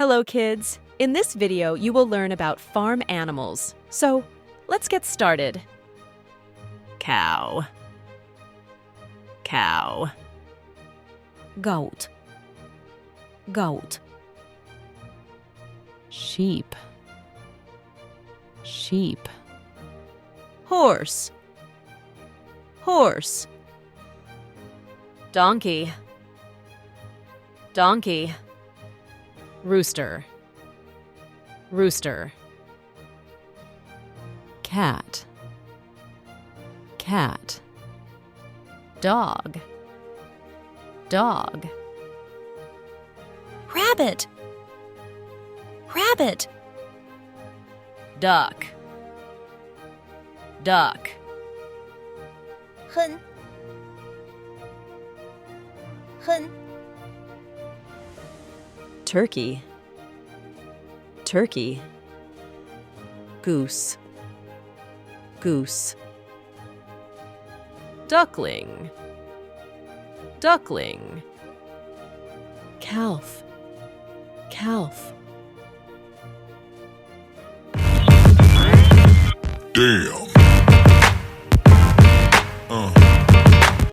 Hello, kids. In this video, you will learn about farm animals. So, let's get started. Cow. Cow. Goat. Goat. Sheep. Sheep. Horse. Horse. Donkey. Donkey. Rooster. Rooster. Cat. Cat. Dog. Dog. Rabbit. Rabbit. Duck. Duck. Hen. Hen. Turkey. Turkey. Goose. Goose. Duckling. Duckling. Calf. Calf. Damn.